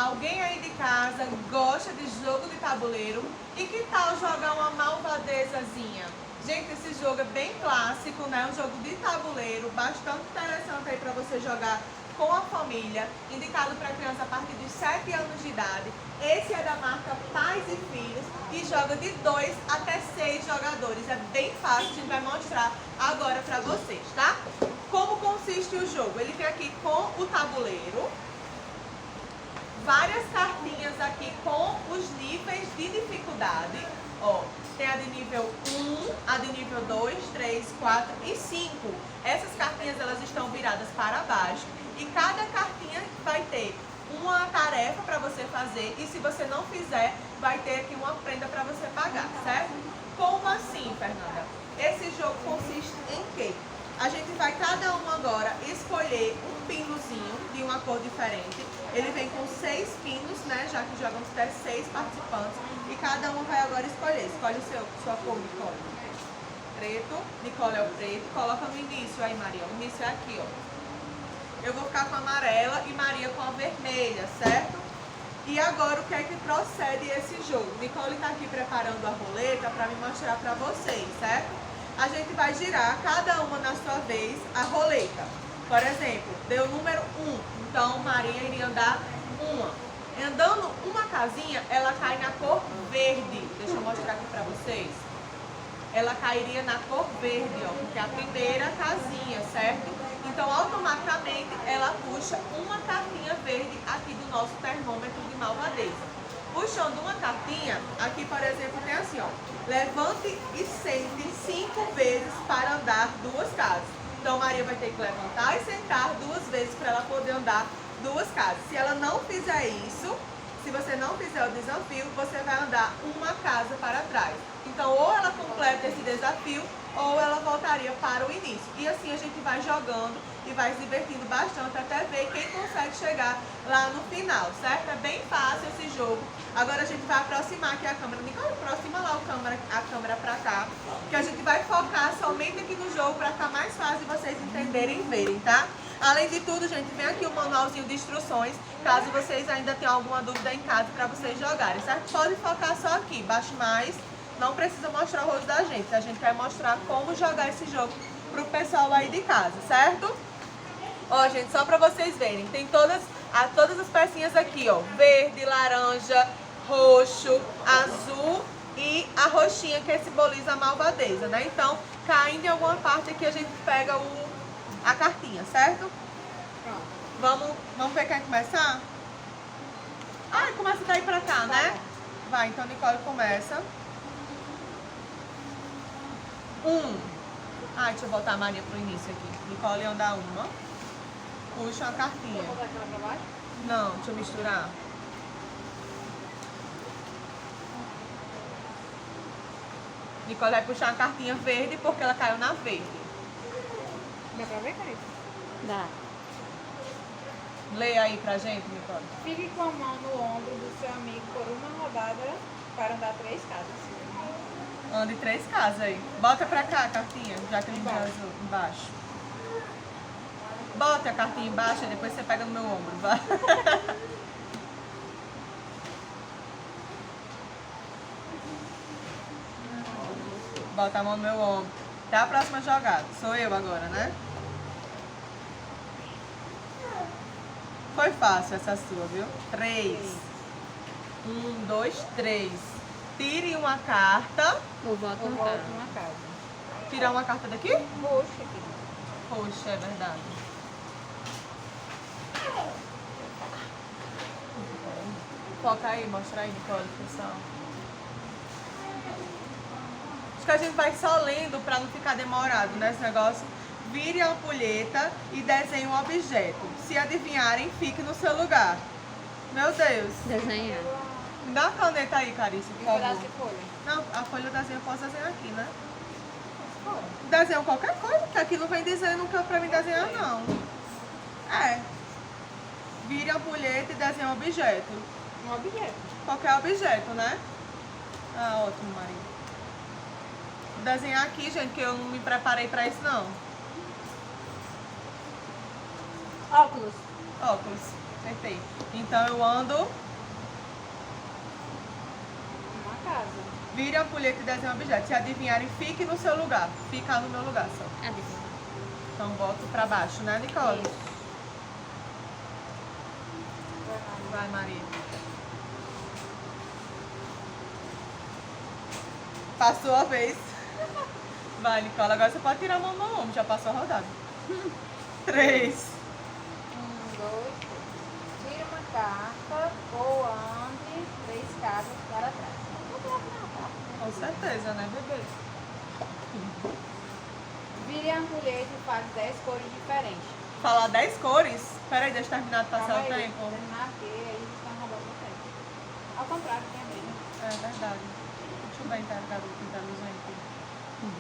Alguém aí de casa gosta de jogo de tabuleiro? E que tal jogar uma malvadezazinha? Gente, esse jogo é bem clássico, né? Um jogo de tabuleiro, bastante interessante aí para você jogar com a família, indicado para criança a partir de 7 anos de idade. Esse é da marca Pais e Filhos e joga de 2 até 6 jogadores. É bem fácil, a gente vai mostrar agora para vocês, tá? Como consiste o jogo? Ele vem aqui com o tabuleiro, várias cartinhas aqui com os níveis de dificuldade. Ó, tem a de nível 1, a de nível 2, 3, 4 e 5. Essas cartinhas elas estão viradas para baixo e cada cartinha vai ter uma tarefa para você fazer e se você não fizer, vai ter aqui uma prenda para você pagar, certo? Como assim, Fernanda? Esse jogo consiste em quê? A gente vai cada um agora escolher um pinozinho de uma cor diferente. Ele vem com 6 pinos, né? Já que jogamos até 6 participantes. E cada um vai agora escolher. Escolhe sua cor, Nicole. Preto. Nicole é o preto. Coloca no início aí, Maria. O início é aqui, ó. Eu vou ficar com a amarela e Maria com a vermelha, certo? E agora o que é que procede esse jogo? Nicole está aqui preparando a roleta para me mostrar para vocês, certo? A gente vai girar, cada uma na sua vez, a roleta. Por exemplo, deu o número 1, então Maria iria andar uma. Andando uma casinha, ela cai na cor verde. Deixa eu mostrar aqui pra vocês. Ela cairia na cor verde, ó, porque é a primeira casinha, certo? Então, automaticamente, ela puxa uma cartinha verde aqui do nosso termômetro de malvadeza. Puxando uma cartinha, aqui, por exemplo, tem assim, ó. Levante e sente 5 vezes para andar 2 casas. Então, Maria vai ter que levantar e sentar 2 vezes para ela poder andar 2 casas. Se ela não fizer isso, se você não fizer o desafio, você vai andar uma casa para trás. Então, ou ela completa esse desafio, ou ela voltaria para o início. E assim a gente vai jogando e vai se divertindo bastante até ver quem consegue chegar lá no final, certo? É bem fácil esse jogo. Agora a gente vai aproximar aqui a câmera. Nicole, aproxima lá a câmera para cá, que a gente vai focar somente aqui no jogo para ficar mais fácil de vocês entenderem e verem, tá? Além de tudo, gente, vem aqui o manualzinho de instruções, caso vocês ainda tenham alguma dúvida em casa para vocês jogarem, certo? Pode focar só aqui, baixe mais. Não precisa mostrar o rosto da gente, a gente vai mostrar como jogar esse jogo pro pessoal aí de casa, certo? Ó, gente, só pra vocês verem, tem todas as pecinhas aqui, ó, verde, laranja, roxo, azul e a roxinha que simboliza a malvadeza, né? Então, caindo em alguma parte aqui a gente pega a cartinha, certo? Vamos ver quem começar? Ah, começa daí pra cá, né? Vai, então Nicole começa. 1. Deixa eu botar a Maria pro início aqui. Nicole anda uma. Puxa uma cartinha. Vou botar aquela pra baixo? Não, deixa eu misturar. Nicole vai puxar uma cartinha verde porque ela caiu na verde. Dá pra ver, Carita? Dá. Lê aí pra gente, Nicole. Fique com a mão no ombro do seu amigo por uma rodada para andar 3 casas. Ande 3 casas aí. Bota pra cá a cartinha, já que a gente já usou embaixo. Bota a cartinha embaixo e depois você pega no meu ombro, vai. Bota a mão no meu ombro. Até a próxima jogada. Sou eu agora, né? Foi fácil essa sua, viu? 3. 1, 2, 3. Tire uma carta. Ou volta Eu no volto carro. numa casa. Tirar uma carta daqui? Roxo aqui. Poxa, é verdade. Foca aí, mostra aí, Nicole, pessoal. Acho que a gente vai só lendo para não ficar demorado nesse negócio. Vire a ampulheta e desenhe um objeto. Se adivinharem, fique no seu lugar. Meu Deus. Desenhar. Me dá a caneta aí, Carícia, Um por pedaço favor. de folha. Não, a folha eu desenho, eu posso desenhar aqui, né? Desenho qualquer coisa, porque aqui não vem dizendo que é pra mim desenhar, não. É. Vire a ampulheta e desenhe um objeto. Um objeto. Qualquer objeto, né? Ah, ótimo, Maria. Vou desenhar aqui, gente, que eu não me preparei pra isso, não. Óculos. Óculos. Acertei. Então eu ando. Uma casa. Vire a ampulheta e desenhe um objeto. Se adivinharem, fique no seu lugar. Fica no meu lugar só. Adivinha. Então boto pra baixo, né, Nicole? Isso. Vai, Maria. Passou a vez. Vai, Nicole. Agora você pode tirar a mão no ombro. Já passou a rodada. 3. 1, 2, 3. Tire uma carta ou ande 3 casas para trás. Não vou nada. Com certeza, né, bebê? Vire a ampulheta e fale 10 cores diferentes. Falar 10 cores? Peraí, deixa eu terminar de passar Calma o aí, tempo. terminar aqui, aí eles estão roubando o tempo. Ao contrário, tem a briga. É verdade. Deixa eu ver então, garoto inteligente.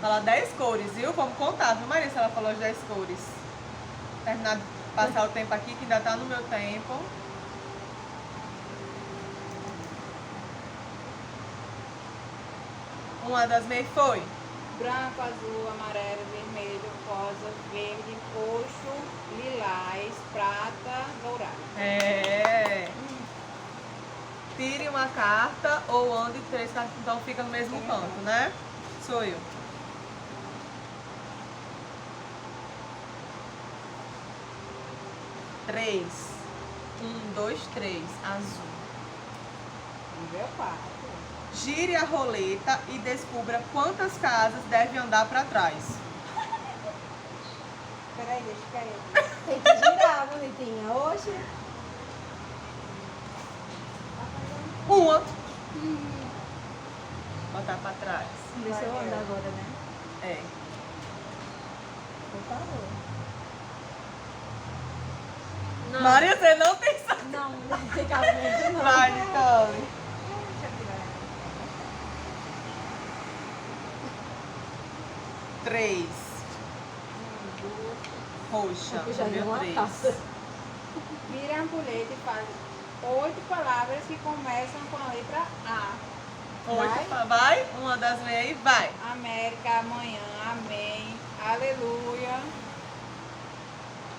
Falar 10 cores, viu? Vamos contar, viu, Maria, se ela falou as 10 cores. Terminar de passar o tempo aqui, que ainda tá no meu tempo. Uma das meias foi. Branco, azul, amarelo, vermelho, rosa, verde, roxo, lilás, prata, dourado. É. Tire uma carta ou ande 3 cartas, então fica no mesmo canto, né? Sou eu. Três. 1, 2, 3. Azul. Nível 4. Gire a roleta e descubra quantas casas deve andar para trás. Peraí, deixa eu cair. Tem que girar, bonitinha. Hoje. Uma. Botar para trás. Deixa eu andar agora, né? É. Por favor. Não, Maria, você não tem sorte. não, não tem cabimento, não. Vai, Nicole. Deixa eu tirar. 3. 1, 2. Roxa. Eu já vi Número uma 3. taça. Vire a ampulheta e fale 8 palavras que começam com a letra A. Vai. Uma das meias e vai. América, amanhã, amém, aleluia,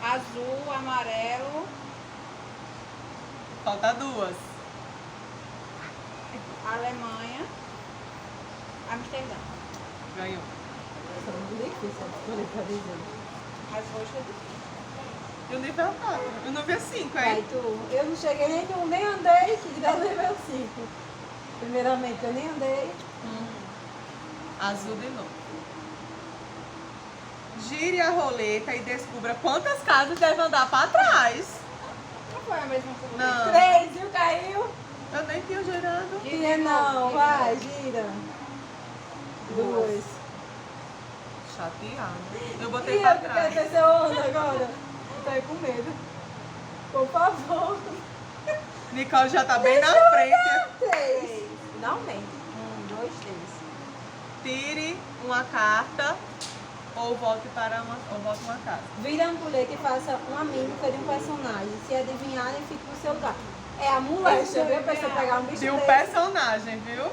azul, amarelo, Falta 2. Alemanha, Amsterdã. Ganhou. Isso é muito difícil escolher pra dizer. As roxas do E o nível 4. E o nível 5, Vai, hein? tu. Eu não cheguei nem andei, que dirá nível 5. Primeiramente, eu nem andei. Azul de novo. Gire a roleta e descubra quantas casas deve andar para trás. Não foi a mesma que eu Não. 3, viu? Caiu. Eu nem tinha girado. Tinha não, vai, gira. 2. Chateado. Eu E botei eu para que quero trás. ter seu onda agora. Eu tô aí com medo. Por favor. Nicole já tá bem na frente. 3. Finalmente. 1, 2, 3. Tire uma carta ou volte uma casa. Vira a ampulheta e faça uma mímica de um personagem. Se adivinharem, fique no seu lugar. É a moléstia, viu? Pra você pegar um bicho De um desse. personagem, viu?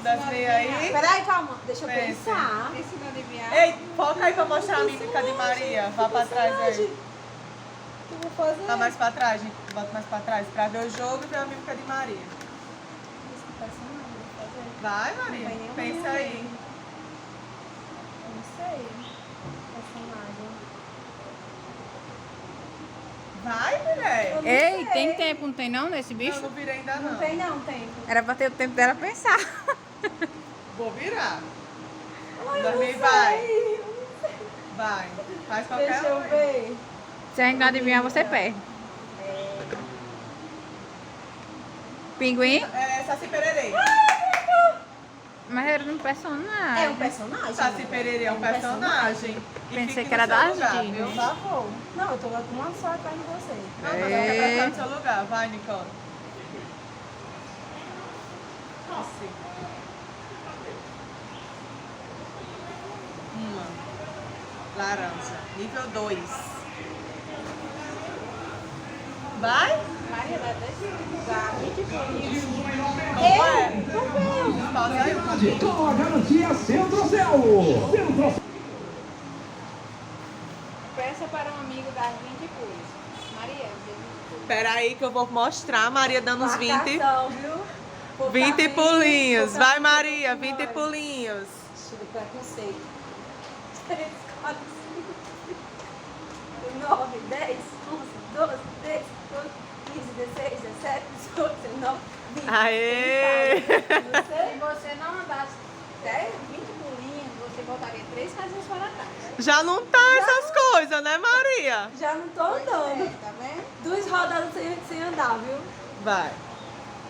Das meias aí. Peraí, calma. Deixa eu Pense. pensar. Esse não adivinhar. Ei, foca aí pra mostrar a mímica de Maria. Vá pra trás aí. O que eu vou fazer? Tá mais pra trás, gente. Bota mais pra trás pra ver o jogo e ver a mímica de Maria. Esse personagem, eu vou fazer. Vai, Maria. Não vai nenhuma Pensa minha aí. Eu não sei. Personagem. Vai, mulher. Eu não Ei, sei. tem tempo, não tem não nesse Eu bicho? não virei ainda Não não. tem não, tempo. Era pra ter o tempo dela pensar. Vou virar. Ai, eu Dormir, não vai. sei. Vai. Faz qualquer Deixa eu um. ver. Se a gente não adivinhar, você perde. Pinguim? É Saci Pererê. Mas era um personagem. É um personagem? Saci Pererê é um personagem. E Pensei fique que era no seu da lugar, Disney. viu? Por favor. Não, eu tô lá com uma só atrás de você. Não, você quer botar no seu lugar. Vai, Nicole. Assim. Uma. Laranja. Nível 2. Vai? Maria, dá 10 lugar. 20 pontos. Como é? Pausa aí. Com a garantia Centro-Céu. Centro-Céu. Peça para um amigo dar 20 cores. Maria, Espera aí que eu vou mostrar a Maria dando uns 20. Marcação, viu? Pô, 20 tá bem, pulinhos. pô, tá Vai, bem, Maria, vai. 20 pulinhos. Estilo preconceito. 3, 4, 5, 9, 10, 11, 12, 13, 14, 15, 16, 17, 18, 19, 20. Aê! Se você não andasse 10, 20 pulinhos, você voltaria 3 casinhas para trás. Já não tá essas coisas, né, Maria? Já não tô andando. É, tá vendo? 2 rodadas sem andar, viu? Vai.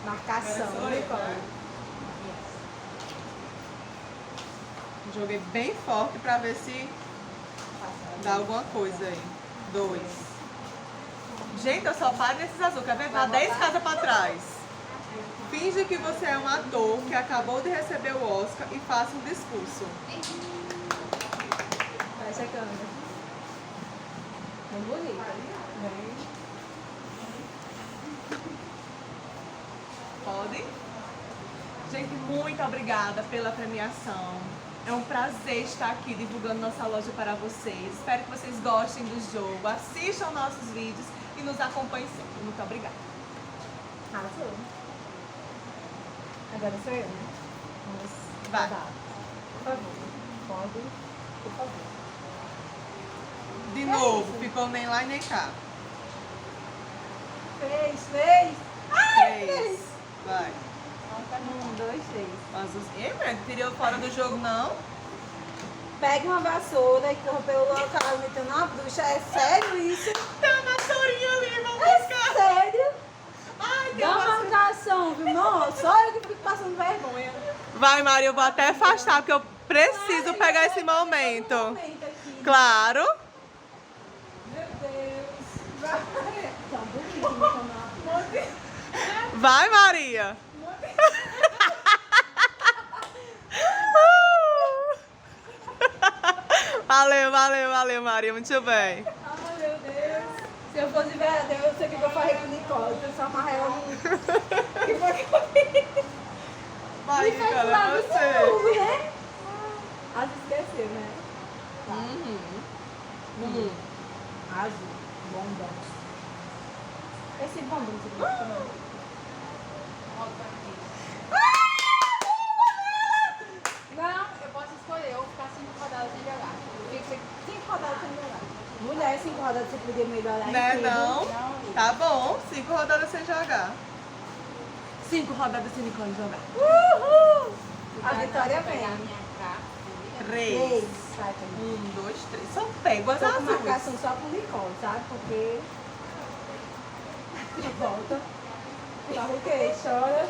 Marcação, Agora sou eu, Nicole. né? Joguei bem forte pra ver se dá alguma coisa aí. 2. Gente, eu só paro nesses azul. Quer ver? Dá 10 casas pra trás. Finge que você é um ator que acabou de receber o Oscar e faça um discurso. Fecha a câmera. Muito bonita. Vem. Pode? Gente, muito obrigada pela premiação. É um prazer estar aqui divulgando nossa loja para vocês. Espero que vocês gostem do jogo, assistam nossos vídeos e nos acompanhem sempre. Muito obrigada. Arrasou. Agora sou eu, né? Vamos Vai. rodar. Por favor. Pode. Por favor. De novo, ficou nem lá e nem cá. Fez. Ai, 3. Vai. 1, 2, 3. Azul. Ei, velho, tirou fora do jogo, não? Pegue uma vassoura e corra pelo local metendo uma bruxa. É sério isso? Tem uma vassourinha ali, vamos É buscar. sério? Ai, tem Dá uma uma vassoura. marcação, viu? Não, só eu que fico passando vergonha. Vai, Maria, eu vou até afastar, porque eu preciso pegar esse momento. Aqui. Claro. Meu Deus. Tão bonito, então não. Vai, Maria. Valeu, Maria. Muito bem. Ai, meu Deus. Se eu fosse verdadeira, eu sei o que eu faria com o Nicole. Eu só amarrar ela no... Que foi que eu fiz? Vai, Me fez Nicola, lá é do você. tubo, né? Ah, esqueceu, né? Azul. Bombom. Esse bombom você gosta, não? Não, eu posso escolher ou ficar 5 rodadas sem jogar. Tem que ser 5 rodadas sem jogar. Mulher, 5 rodadas você podia melhorar em Né, tudo. não? Tá bom. 5 rodadas sem jogar. 5 rodadas sem Nicole jogar. Uhul! A Então, vitória eu vou pegar a vem. minha carta. 3. Sai pra mim. 1, 2, 3. Só pego as Tô com azuis. marcação só pro Nicole, sabe? Porque... Volta. Tá o quê? Chora.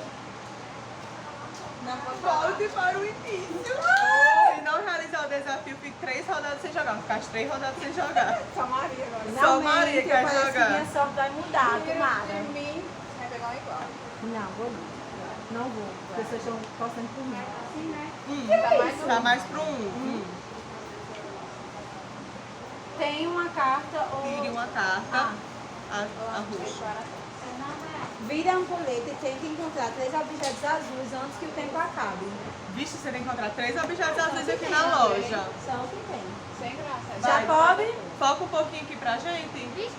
Não vou Volte para o início. Se não realizar o desafio, fique 3 rodadas sem jogar. Vou ficar as 3 rodadas sem jogar. Só Maria agora. Só Maria quer parece jogar. que minha sorte vai mudar, Tira tomara. de mim, vai pegar um igual. Não, vou não. Não vou. As pessoas estão postando por mim. Assim, né? Tá mais pro 1. Tem uma carta ou... Tire uma carta. A Três roxa. para trás. Vira a ampulheta e tenta encontrar 3 objetos azuis antes que o tempo acabe. Vixe, você vai encontrar 3 objetos azuis aqui na loja. São o que tem. Sem graça. Vai. Já pode? Foca um pouquinho aqui pra gente.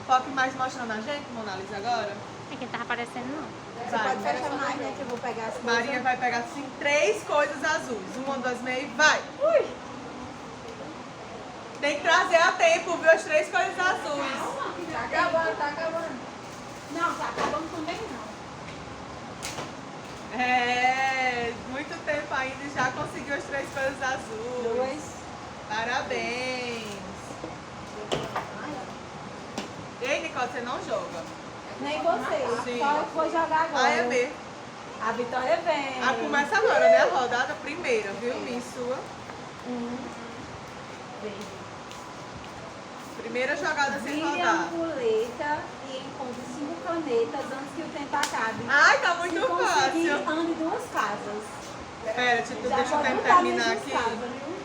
Foque mais mostrando a gente, Mona Lisa, agora. É que não tava aparecendo, não. Você Vai. pode fechar mais, né? Que eu vou pegar as coisas. Maria vai pegar assim 3 coisas azuis. 1, 2, meio, vai. Ui! Tem que trazer a tempo, viu? As 3 coisas azuis. Tá acabando, tá acabando. Não, tá acabando também não. É, muito tempo ainda e já conseguiu as 3 coisas azuis. 2. Parabéns. Ei, Nicole, você não joga. Nem você. Sim. Só eu que vou jogar agora. Ah, é mesmo. A vitória vem. Ah, começa agora, né? A rodada primeira, viu? Minha e sua. Primeira jogada sem Vire a rodar. ampuleta e encontre 5 canetas antes que o tempo acabe. Ai, tá muito Se conseguir, fácil. ande 2 casas. Pera, Já deixa o pode tempo botar terminar mesmo aqui. casa, viu?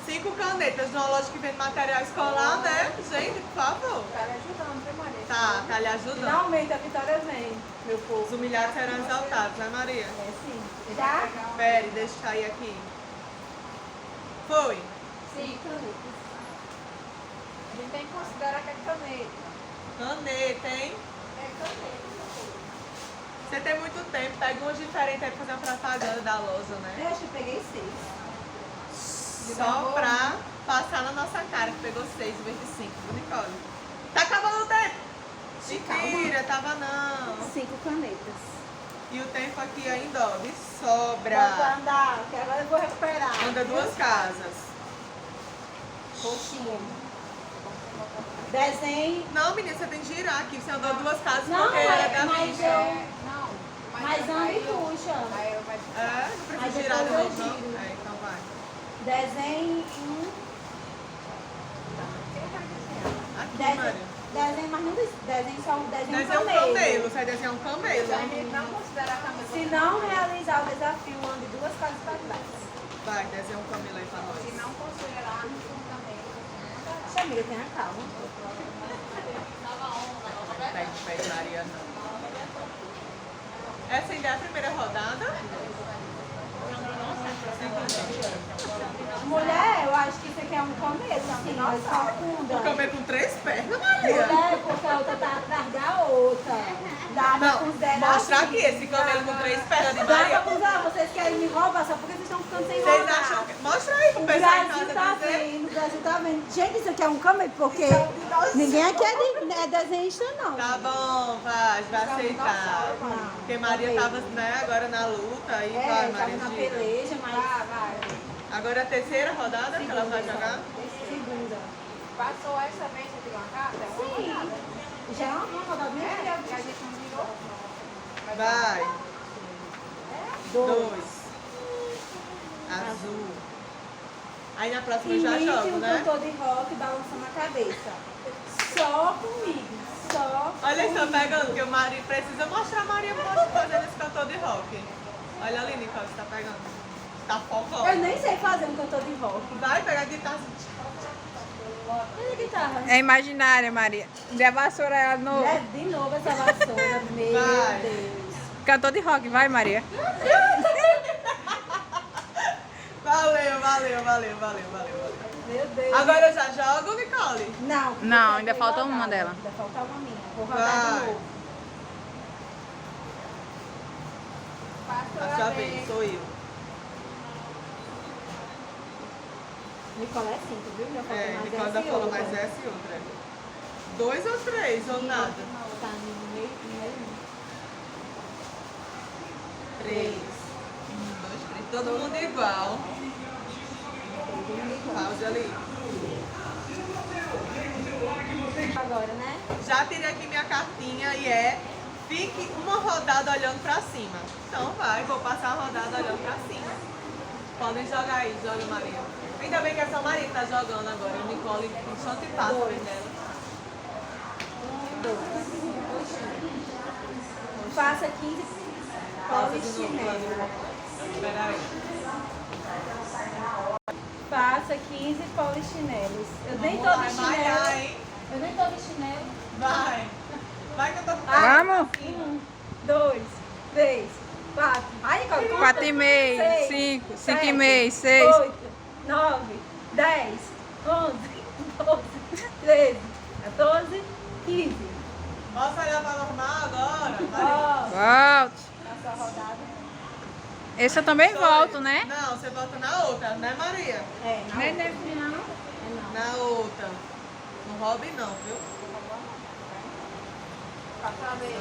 5 canetas de uma loja que vende material escolar, né? Gente, por favor. Tá me ajudando, viu, Maria? Tá lhe ajudando. Finalmente a vitória vem, meu Os povo. humilhados serão exaltados, né, Maria? É sim. Já? Pera, deixa eu sair aqui. Foi. 5 canetas. A gente tem que considerar que é caneta. Caneta, hein? Você tem muito tempo, pega uns diferentes aí pra fazer uma propaganda da lousa, né? Eu acho que eu peguei 6. Só pra passar na nossa cara, que pegou 6 em vez de 5, viu, Nicole? Tá acabando o tempo! Mentira, tava não. 5 canetas. E o tempo aqui ainda, ó, de Bota sobra. andar, que agora eu vou recuperar. Anda 2 casas. Coxinha. Desenho. Não, menina, você tem que girar aqui. Você andou 2 casas Não, porque era da mas bicha. Não. Mas anda e puxa. Aí eu vou É, não Mas precisa girar de depois eu novo, não? giro. É, então vai. Desenho Aqui, Desenho, Maria. desenho, mas não desenho só um desenho Desenha um camelo. Você vai desenhar um camelo. A gente não considera a cama. Se não realizar o desafio, ande 2 casas para trás. Vai, desenha um camelo aí pra Se nós. não considerar também. Deixa amiga, tenha calma. Tá de pé de Maria, não. Essa ainda é a primeira rodada? Mulher, eu acho que isso aqui é um camelo, assim, mas profunda. Um camelo com 3 pernas, Maria. Mulher, porque a outra tá atrás da outra. Dá pra Não, considerar mostra assim. aqui esse camelo com 3 pernas de Dá pra Maria. considerar, vocês querem me roubar só porque vocês estão ficando sem Vocês roubar. acham que... Mostra aí pro O pessoal em Brasil casa tá dizer. vendo, o Brasil tá vendo. Gente, isso aqui é um camelo, porque ninguém aqui é desenhista, não. Tá bom, vai aceitar. Porque Maria tava, né, agora na luta aí vai, É, tava Maria na gira. peleja, mas... Vai. Agora é a terceira rodada que ela vai jogar? Segunda. Passou essa vez, você tirou uma carta? É uma Sim. rodada. Já é uma rodada É, mesmo. que a gente não virou. Vai. 2. 2. Azul. Aí na próxima eu Imite já jogo, um né? cantor de rock balançando a cabeça. Só comigo. Só Olha comigo. só, pegando, porque o Maria precisa mostrar a Maria fazendo esse cantor de rock. Olha ali, Nicole, você tá pegando. Tá focando. Eu nem sei fazer um cantor de rock. Vai pegar a guitarra. Olha a guitarra. É imaginária, Maria. De a vassoura é no Leve de novo essa vassoura. Meu Vai. Deus. cantor de rock. Vai, Maria. Valeu. Meu Deus. Agora eu já jogo, Nicole? Não. Não, você ainda foi falta rodada. uma dela. Ainda falta uma minha. Vou rodar Vai. de novo. A sua vez, sou eu. Nicole é 5, viu? Já falta É, mais Nicole essa ainda e falou outra. mais essa e outra. 2 ou 3, ou nada? Tá no meio. 3. 1, 2, 3. Todo mundo igual. Pausa ali. Agora, né? Já tirei aqui minha cartinha e fique uma rodada olhando pra cima. Então vai, vou passar a rodada olhando pra cima. Podem jogar aí, joga Maria. Ainda bem que essa Maria tá jogando agora. O Nicole só te passa Dois. dela. 2. Faça 15 Pausa de novo, polichinelo. Espera aí. Faça 15 polichinelos. Eu nem tô Vamos de lá, malhar, chinelo. hein? Eu nem tô de chinelo. Vai. Vai que eu tô... Vamos. 1, 2, 3, 4. Ai, Nicole, conta. 4 e meio, Seis, 5, 5 sete, e meio, 6. 8, 9, 10, 11, 12, 13, 14, 15. Posso olhar pra normal agora? Ó, Volte. nossa rodada. Esse eu também Sou volto, eu. né? Não, você volta na outra, né, Maria? É, não. Não deve não. É não. Na outra. Não roube não, viu? Passa a vez.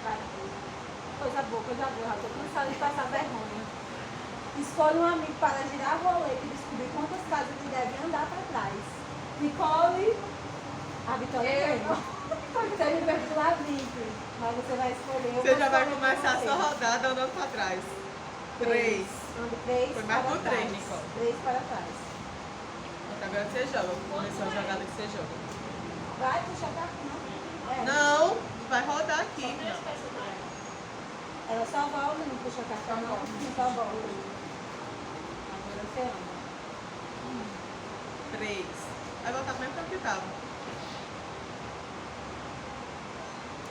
Vai. Coisa boa, já tô cansada de passar vergonha. Escolha um amigo para girar a roleta e descobrir quantas casas ele deve andar para trás. Nicole, a Vitória ganhou. Você é o Bertula Vicky, mas você vai escolher. Você já vai começar a sua rodada andando pra trás. 3. Ande 3 Foi mais para por trás. três, Nicole. 3 para trás. Agora você joga. Começou a jogada que você joga. Vai puxar pra cá, não? É. Não, vai rodar aqui. Ela só volta, não puxa cartão, não. Só volta. Agora você anda. 3. Vai voltar pro mesmo tempo que tava.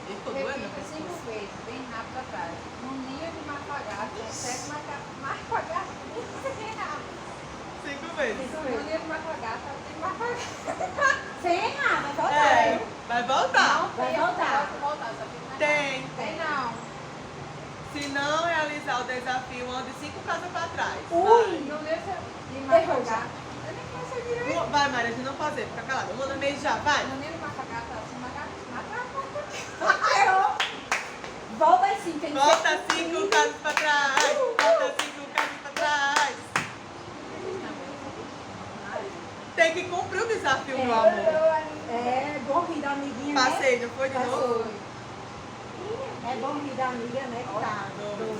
Ele ficou doendo? Repita 5 vezes, bem rápido atrás. No ninho de Mafagata, recebe Mafagata R$100. 5 vezes. Menino macacata, tem macacata. Sem errar, vai voltar. É, vai voltar. Vai voltar. Tem. Tem não. Se não realizar o desafio, ande 5 casas pra trás. Ui. Não deixa de Errou já. macacata. Eu nem conheço direito. Vai, Maria, a gente não fazer, fica calada. Manda meio já, vai. Menino macacata, assim, macacata. Errou. Volta assim, tem que Volta ser 5 casas pra trás. Volta 5 casas pra trás. Tem que cumprir o desafio, meu amor. É bom rir da amiguinha, né? Passei, não foi de novo? Passou. É bom rir da amiga, né? Que tá. 2.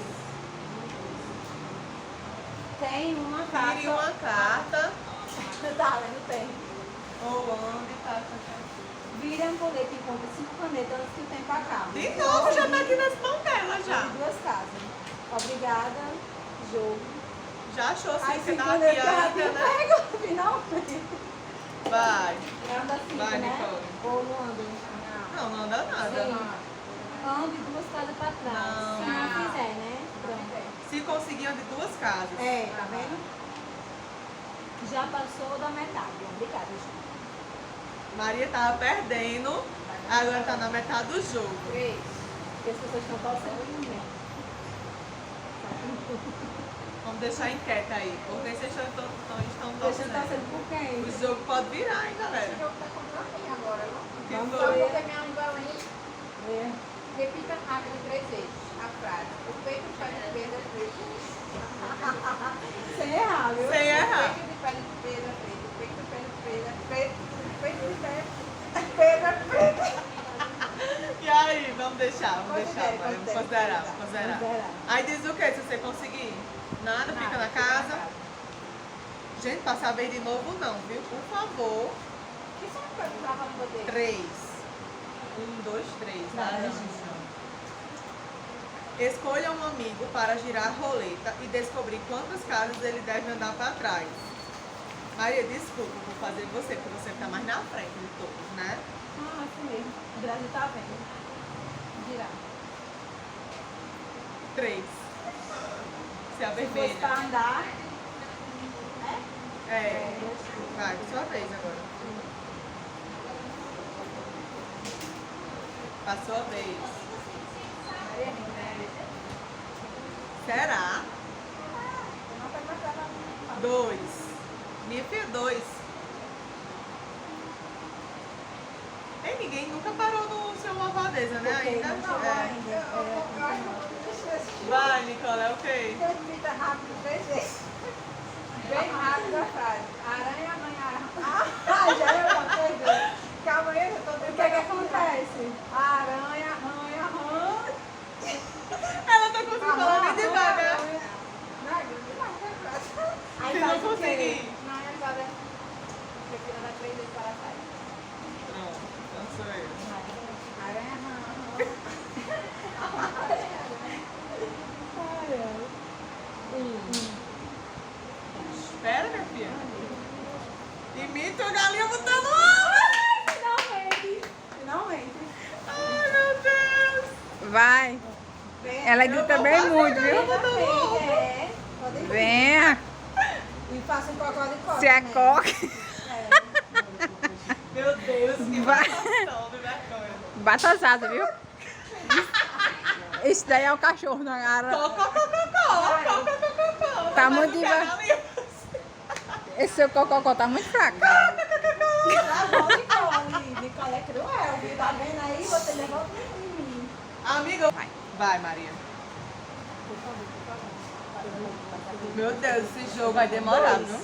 Tem uma carta. Tire uma carta. Tá, vendo? Tem. Ou ande, faça. Vira um colete e compra 5 canetas antes que o tempo acabe. De novo, já tá aqui nas mãos dela já. De 2 casas. Obrigada. Jogo. Já achou sim, Ai, você 5 tá aqui canetas ainda, né? pego, finalmente. Vai. Anda 5, Vai, né? Nicole. Ou não anda? Não, não anda nada. Ande 2 casas pra trás. Não. Se não fizer, né? Pronto. Se conseguir, ande 2 casas. É, tá vendo? Já passou da metade. Obrigada, gente. Maria tava perdendo, agora tá na metade do jogo. 3. Porque as pessoas estão torcendo em mim. Vamos deixar enquete aí. Porque vocês estão Deixa eu torcendo. torcendo por quem? O jogo pode virar, hein, galera? Esse jogo tá contra mim agora, não? Que Vamos foi? Só porque minha amiga ali. É. Repita rápido 3 vezes a frase. O peito de pé de pedra é preto. Sem errar, viu? Sem errar. O peito de pé de pedra é preto. O peito de pé de pedra é preto. O peito de pé de pedra é preto. E aí, vamos deixar, Maria. Considere. Vamos considerar. Aí diz o que se você conseguir? Nada, fica na casa. Gente, passar a vez de novo não, viu? Por favor. Que são as coisas que ela vai poder? 3. 1, 2, 3. Laranja. Escolha um amigo para girar a roleta e descobrir quantas casas ele deve andar para trás. Maria, desculpa, vou fazer você, porque você está mais na frente de todos, né? Ah, assim mesmo. O Brasil tá vendo. Girar. 3. Se a Se fosse vermelha. pra andar, É. Vai, sua vez agora. Passou a vez. Será? 2. Minha filha, 2. Ei, ninguém nunca parou no seu lavadeza, né? porque Ainda? não chegou É. ainda. Eu acho que eu vou deixar esse Vai, Nicole, é ok. Repita rápido 3 vezes. Bem rápido a frase. Aranha, aranha. Ah, já eu já peguei. Calma aí, eu tô O tentando. que é que acontece? Aranha, aranha, aranha. Ela tá conseguindo falar bem devagar. Não, demais a frase. Aí Se não faz o quê? conseguir. Não, é só da... Repita da 3 vezes para trás. Pronto, então sou eu. Aranha, aranha. Espera, minha filha. Imita a galinha botando ovo. Finalmente. Finalmente. Ai, meu Deus. Vai. Ela grita bem muito, viu? É, pode ir. Venha. E faça um cocó de coca. Se acoca. Meu Deus, que Vai. situação de vergonha. Batazada, viu? Esse daí é o cachorro na cara. Tá muito devagar. Esse seu cococó tá muito fraco. Tá bom, Nicole. Nicole é cruel, viu? Tá vendo aí? Você levou tudo em mim. Amiga, vai, Maria. Meu Deus, esse jogo vai demorar, viu? 1,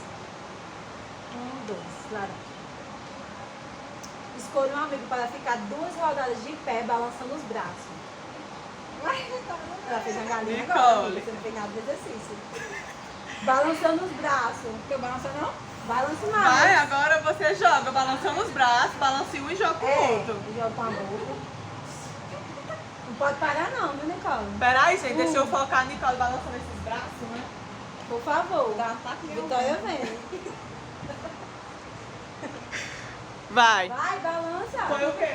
2, laranja. Escolha um amigo para ficar 2 rodadas de pé balançando os braços. Ela fez uma galinha Nicole. agora, amiga, você não fez nada de exercício. Balançando os braços. Que eu balanço não? Balance mais. Vai, agora você joga, balançando os braços, balanceia um e joga com o outro. Joga com a boca. Não pode parar não, viu, Nicole? Peraí, gente, deixa eu focar a Nicole balançando esses braços, né? Por favor. Tá aqui, Vitória vem. Vai. Vai, balança. Foi o quê?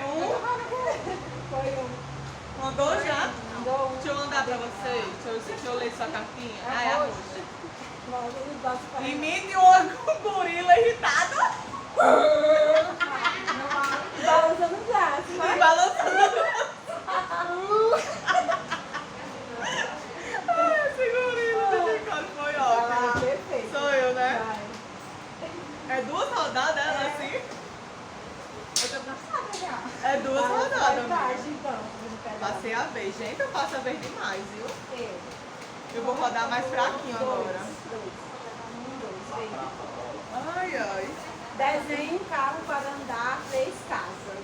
Foi um. Mandou já? Mandou um. Deixa eu mandar pra vocês. Deixa eu ler sua cartinha. Ah, é a roxa. Logo, eles gostam de fazer. Imite um gorila irritado Balançando os braços, e mas... balançando. Ai, esse gorila da Nicole foi Vai lá, ótimo. perfeito. Sou eu, né? Vai. É 2 rodadas ela assim? Eu tô cansada já. É 2 Vai, rodadas, vai, amiga. então. de pedal. Passei a vez. Gente, eu passo a vez demais, viu? Eu. Eu vou rodar mais fraquinho agora. Dois. Ai, ai. Desenhe um carro para andar 3 casas.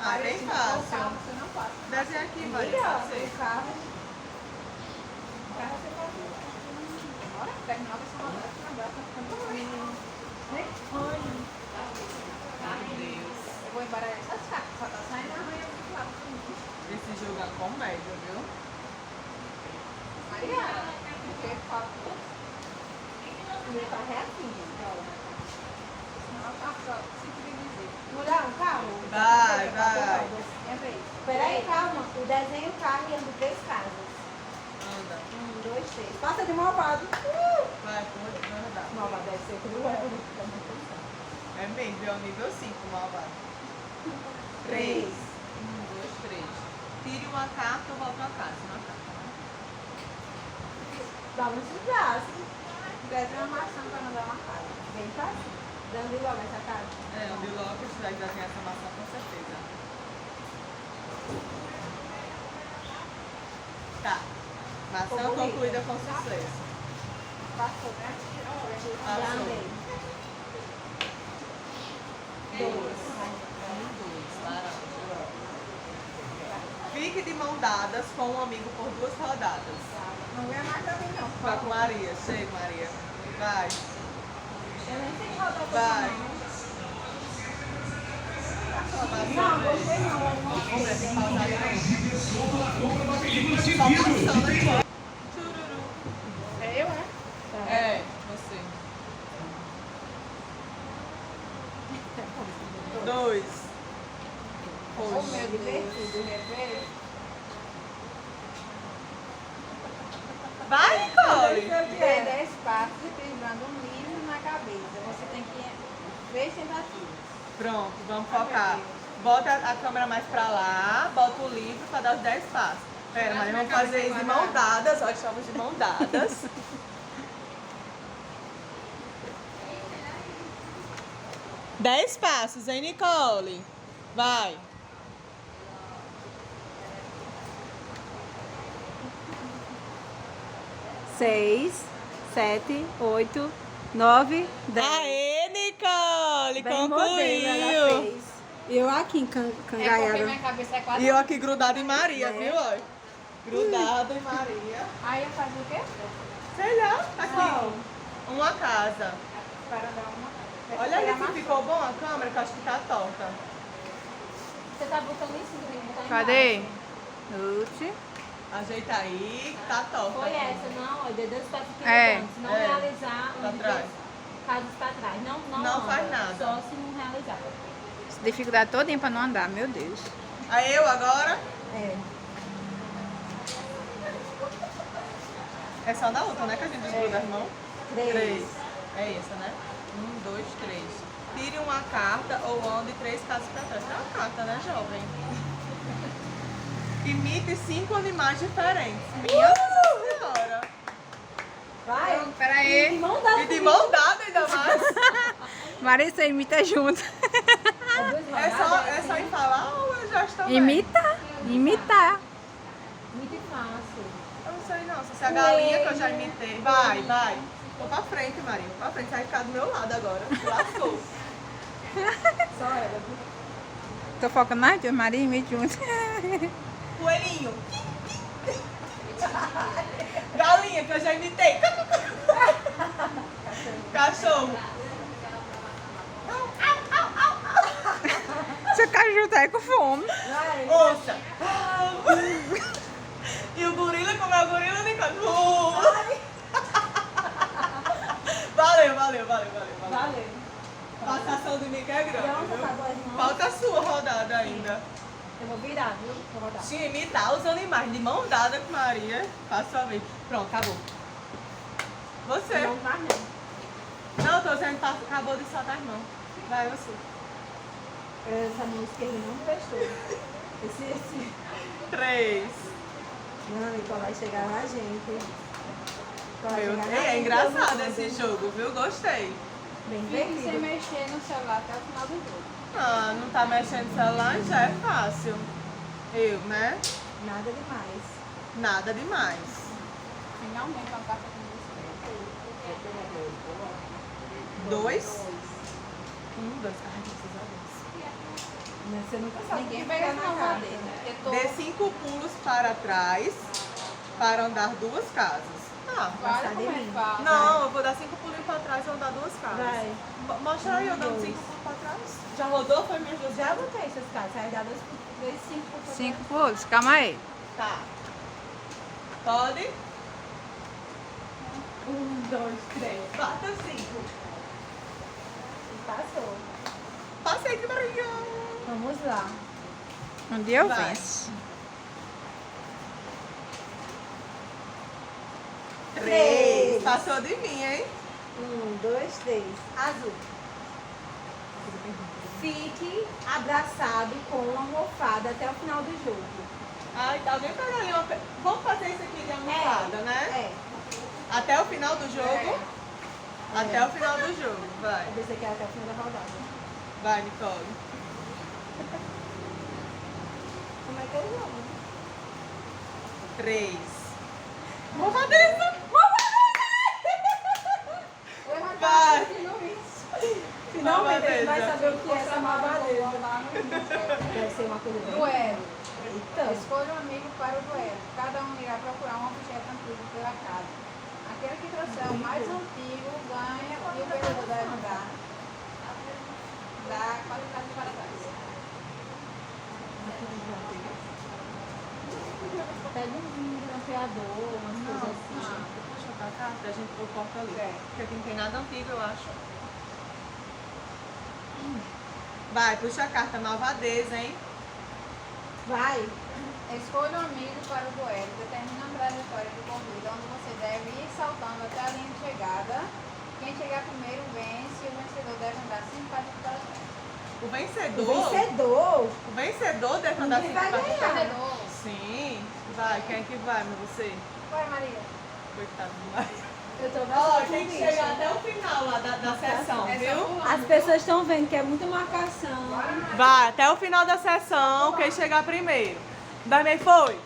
Ah, bem O fácil. carro você não passa. Desenha aqui, Maria. Olha, Pode ser. o carro. O carro você pode ver. Bora, pega nova essa rodada que agora tá ficando ruim. Meu Deus. Eu vou embora essas cartas, só tá saindo arranha muito lá. Esse jogo é comédia, viu? Mariana, porque falta. O meu tá retinho. Senão eu passo, sempre dizer. Mudar um carro? Vai, vai. Entra aí. Peraí, calma. O desenho o carro e anda 3 casas. Anda. 1, 2, 3. Passa de malvado. Vai, pode rodar. Malvado deve ser cruel. É mesmo, é o nível 5, malvado. 3. 1, 2, 3. Tire uma carta ou volta uma carta. Uma carta, né? Balança os braços. Desenha uma maçã pra não dar uma cara. Bem fácil. Dando logo essa casa. É, o de Lopes vai desenhar essa maçã com certeza. Tá. Maçã Ficou bonita. concluída com sucesso. Passou, né? Já Passou. andei. 2. 1, 2. Laranja. Fique de mão dadas com um amigo por 2 rodadas. Não ganha mais pra mim, não. Vai com Maria. Chega, Maria. Vai. Eu nem sei rodar com Vai. Não, gostei não. Vamos ver se pausar aí. Só passando aqui. Chururu. É eu, né? É, você. 2. O meu divertido, rever. Vai, Nicole! Tem 10 passos e pendurando um livro na cabeça. Você tem que 3 tentativas. Pronto, vamos focar. Bota a câmera mais pra lá, bota o livro pra dar os 10 passos. Pera, mas vamos fazer isso de mão dadas. Ó, estamos de mão dadas. Dez passos, hein, Nicole? Vai. Seis, 7, 8, 9, 10. Aê, Nicole! Bem modelo, ela Concluiu! fez. Eu aqui É porque cangaiada. minha cabeça é quase. E eu aqui grudada em Maria, É. viu? Ó? Grudada em Maria. Aí eu faço o quê? Sei lá, aqui. Uma casa. Para dar uma. Olha aí se ficou bom a câmera, que eu acho que tá torta. Você tá botando em cima, tem que botar Cadê? embaixo. Lute. Ajeita aí, que tá torta. Foi essa, não, ó, dedo está ficando É. antes. Se não É. realizar, Pra onde trás. tem casas pra trás. Não Não anda, faz nada. Só se não realizar. Essa dificuldade todinha pra não andar, meu Deus. Aí eu agora, É. é só na outra, né? Que a gente desgruda as mãos. 3. É essa, né? 1, 2, 3. Tire uma carta ou ande 3 casas pra trás. É uma carta, né, jovem? Imite 5 animais diferentes. Minha senhora! Vai. Pera aí. De mão dada E de comigo. mão dada ainda mais. Marisa, imita junto. É duas É rodadas, só assim. ir falar ou eu já estou bem? Imitar. Imitar. Muito fácil. Eu não sei não, se é a galinha que eu já imitei. Vai, vai. Vou pra frente, Maria. Vou pra frente, você vai ficar do meu lado agora. Lascou. Só ela. Tô focando nas duas, Maria, imite junto. Coelhinho. Galinha que eu já imitei. Cachorro. Seu caju tá aí com fome. Vai. Onça. E o gorila, como é o gorila, Nicole? Valeu. Valeu. Passação de mim que é grande, Pronto, viu? acabou as mãos. Falta a sua rodada ainda. Eu vou virar, viu? Vou rodar. Se imitar os animais de mão dada com Maria, faça a vez. Pronto, acabou. Você. Não vai não. Não, tô dizendo que acabou de soltar as mãos. Vai, você. Essa mão esquerda não prestou. Esse. 3. Não, Nicole vai chegar na gente. Vai Meu, chegar na é gente, engraçado todo esse mundo. jogo, viu? Gostei. Bem Fique sem divertido. mexer no celular até o final do jogo. Ah, não tá mexendo no celular já é fácil. Eu, né? Nada demais. Nada demais. Finalmente uma carta com desespero. 2. 2. Ai, graças a Deus. Mas você nunca sabe Ninguém o que pega fica essa na nova carta. dele. Porque tô... Dê 5 pulos para trás para andar 2 casas. Ah, Olha de como é mim. fácil. não, eu vou dar 5 pulinhos para trás e andar 2 casas. Vai. Mostra aí eu dando 5 pulos para trás. Já rodou? Foi minha Eu já botei essas cartas. Aí dá 5 por 5 pulos, calma aí. Tá. Pode? 1, 2, 3. Bata 5. Passou. Passei que barriga. Vamos lá. Um dia eu Vai. venço. 3. Passou de mim, hein? 1, 2, 3. Azul. Fique abraçado com uma almofada até o final do jogo. Ai, alguém pega ali uma... Vamos fazer isso aqui de almofada, né? É. Até o final do jogo? Até o final do jogo, vai. Eu pensei que era até o final da rodada. Vai, Nicole. Como é que ele joga? 3. Movadeza! Eu já Vai. tava sentindo isso. Finalmente ele vai Malvadeza. saber o que é essa malvadeza. Lá no Deve ser uma coisa bem... duelo. Eita. Escolha um amigo para o duelo. Cada um irá procurar um objeto antigo pela casa. Aquele que trouxer o mais antigo ganha e o perdedor deve dar. Dá 4 casas para trás. Pega um vinho, um afiador, umas coisas assim. Deixa eu pra cá, a gente eu corto ali. Porque aqui não tem nada antigo, eu acho. Vai, puxa a carta malvadeza, hein? Vai. Escolha um amigo para o duelo. Determina a trajetória de corrida onde você deve ir saltando até a linha de chegada. Quem chegar primeiro vence e o vencedor deve andar 5 passos para trás. O O vencedor. vencedor. O vencedor deve andar Ninguém 5 vai passos. ganhar. Perdedor. Sim. Vai, quem é que vai, meu você? Vai, Maria. Coitado do Mario. Eu tô Ó, bastante tem que triste. chegar até o final lá da sessão, Essa viu? pulando, As pessoas estão vendo que é muita marcação. Vai, até o final da sessão, quem chegar primeiro. Darmei foi?